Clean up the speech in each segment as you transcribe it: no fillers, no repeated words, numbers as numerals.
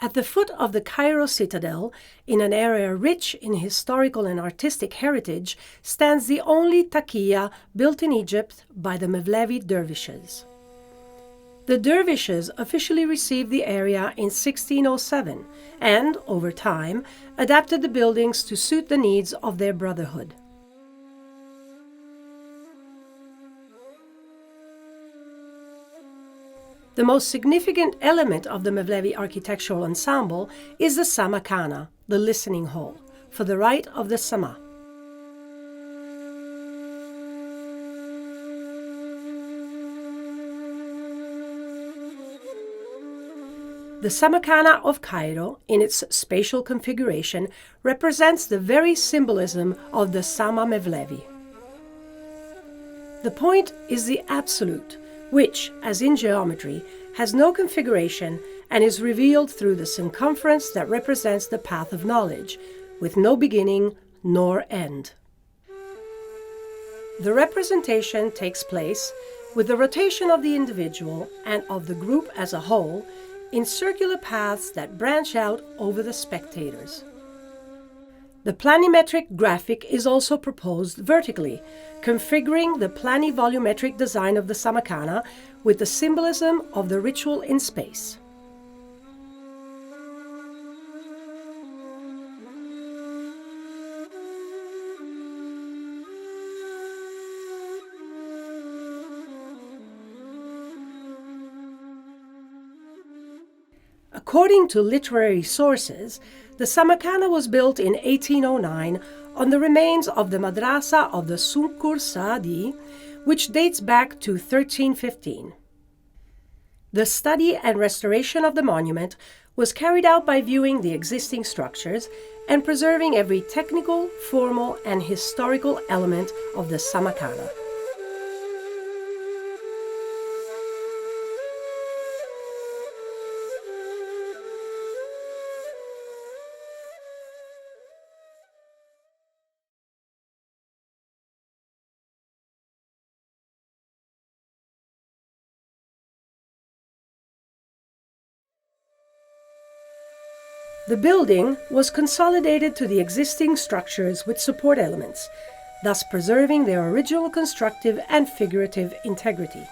At the foot of the Cairo citadel, in an area rich in historical and artistic heritage, stands the only taqiya built in Egypt by the Mevlevi dervishes. The dervishes officially received the area in 1607 and, over time, adapted the buildings to suit the needs of their brotherhood. The most significant element of the Mevlevi architectural ensemble is the Sama'khana, the listening hall, for the rite of the sama. The Sama'khana of Cairo, in its spatial configuration, represents the very symbolism of the Sama Mevlevi. The point is the absolute, which, as in geometry, has no configuration and is revealed through the circumference that represents the path of knowledge, with no beginning nor end. The representation takes place with the rotation of the individual and of the group as a whole in circular paths that branch out over the spectators. The planimetric graphic is also proposed vertically, configuring the planivolumetric design of the Sama'khana with the symbolism of the ritual in space. According to literary sources, the Sama'khana was built in 1809 on the remains of the madrasa of the Sunkur Saadi, which dates back to 1315. The study and restoration of the monument was carried out by viewing the existing structures and preserving every technical, formal, and historical element of the Sama'khana. The building was consolidated to the existing structures with support elements, thus preserving their original constructive and figurative integrity.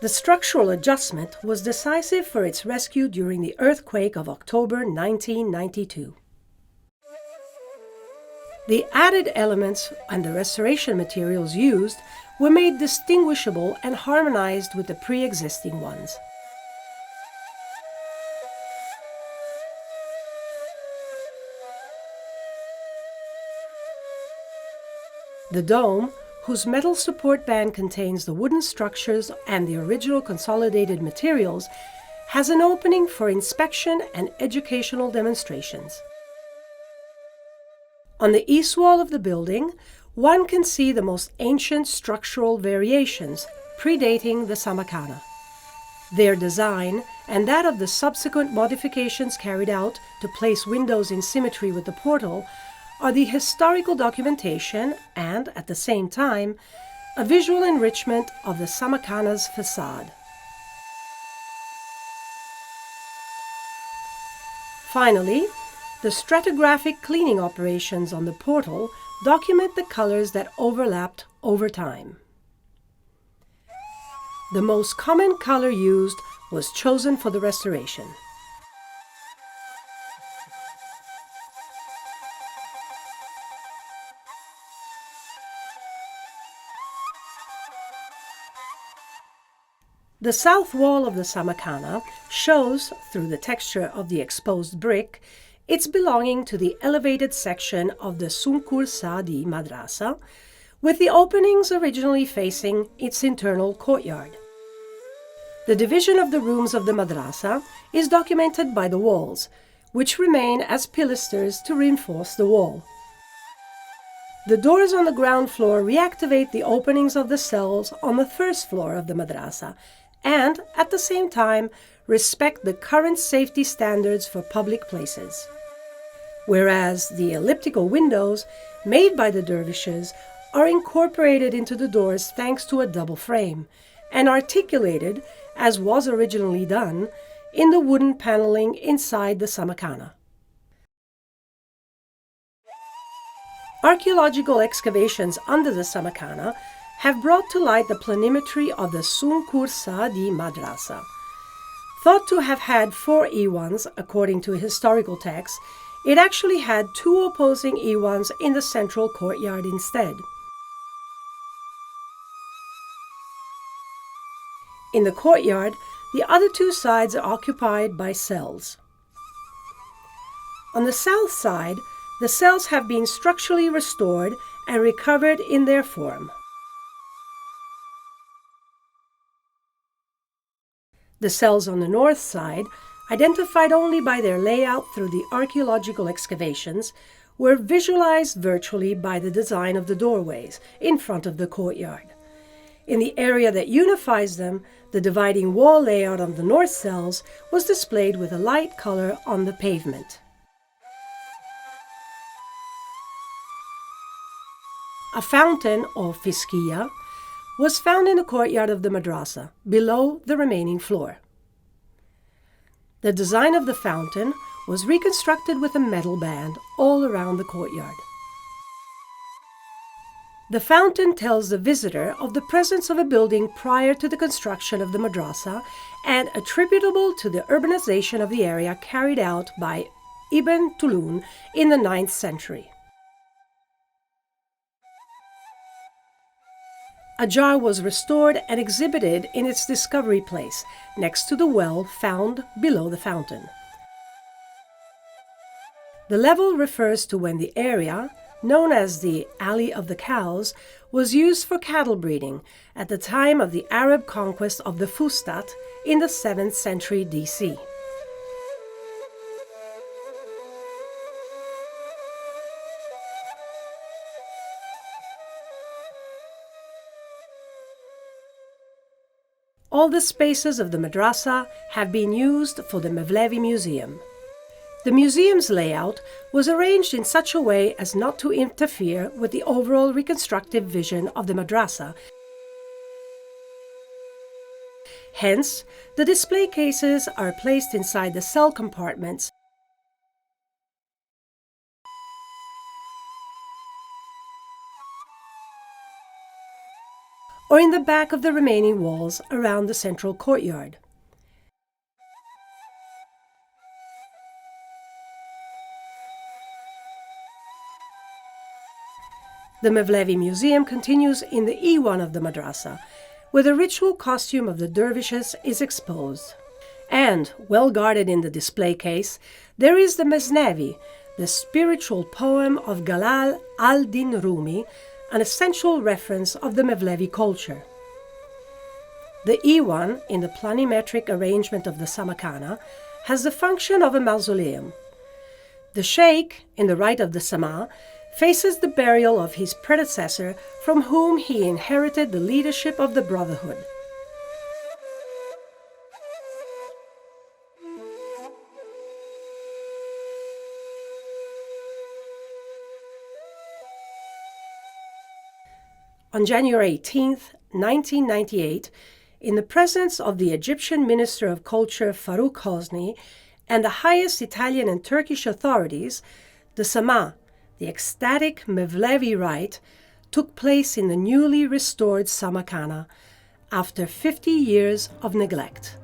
The structural adjustment was decisive for its rescue during the earthquake of October 1992. The added elements and the restoration materials used were made distinguishable and harmonized with the pre-existing ones. The dome, whose metal support band contains the wooden structures and the original consolidated materials, has an opening for inspection and educational demonstrations. On the east wall of the building, one can see the most ancient structural variations predating the Sama'khana. Their design and that of the subsequent modifications carried out to place windows in symmetry with the portal are the historical documentation and, at the same time, a visual enrichment of the Sama'khana's facade. Finally, the stratigraphic cleaning operations on the portal document the colors that overlapped over time. The most common color used was chosen for the restoration. The south wall of the Sama'khana shows, through the texture of the exposed brick, its belonging to the elevated section of the Sunkur Saadi Madrasa, with the openings originally facing its internal courtyard. The division of the rooms of the madrasa is documented by the walls, which remain as pilasters to reinforce the wall. The doors on the ground floor reactivate the openings of the cells on the first floor of the madrasa, and, at the same time, respect the current safety standards for public places. Whereas the elliptical windows, made by the dervishes, are incorporated into the doors thanks to a double frame, and articulated, as was originally done, in the wooden paneling inside the Sama'khana. Archaeological excavations under the Sama'khana have brought to light the planimetry of the Sunkur Saadi Madrasa. Thought to have had 4 Iwans, according to historical texts, it actually had 2 opposing Iwans in the central courtyard instead. In the courtyard, the other 2 sides are occupied by cells. On the south side, the cells have been structurally restored and recovered in their form. The cells on the north side, identified only by their layout through the archaeological excavations, were visualized virtually by the design of the doorways in front of the courtyard. In the area that unifies them, the dividing wall layout of the north cells was displayed with a light color on the pavement. A fountain, or fiskia, was found in the courtyard of the madrasa, below the remaining floor. The design of the fountain was reconstructed with a metal band all around the courtyard. The fountain tells the visitor of the presence of a building prior to the construction of the madrasa and attributable to the urbanization of the area carried out by Ibn Tulun in the 9th century. A jar was restored and exhibited in its discovery place, next to the well found below the fountain. The level refers to when the area, known as the Alley of the Cows, was used for cattle breeding at the time of the Arab conquest of the Fustat in the 7th century DC. All the spaces of the madrasa have been used for the Mevlevi Museum. The museum's layout was arranged in such a way as not to interfere with the overall reconstructive vision of the madrasa. Hence, the display cases are placed inside the cell compartments or in the back of the remaining walls around the central courtyard. The Mevlevi Museum continues in the E1 of the madrasa, where the ritual costume of the dervishes is exposed. And, well guarded in the display case, there is the Mesnevi, the spiritual poem of Jalal al-Din Rumi, an essential reference of the Mevlevi culture. The E1, in the planimetric arrangement of the Sama'khana, has the function of a mausoleum. The sheikh, in the right of the Sama, faces the burial of his predecessor from whom he inherited the leadership of the Brotherhood. On January 18, 1998, in the presence of the Egyptian Minister of Culture Farouk Hosni and the highest Italian and Turkish authorities, the Sama, the ecstatic Mevlevi rite, took place in the newly restored Sama'khana after 50 years of neglect.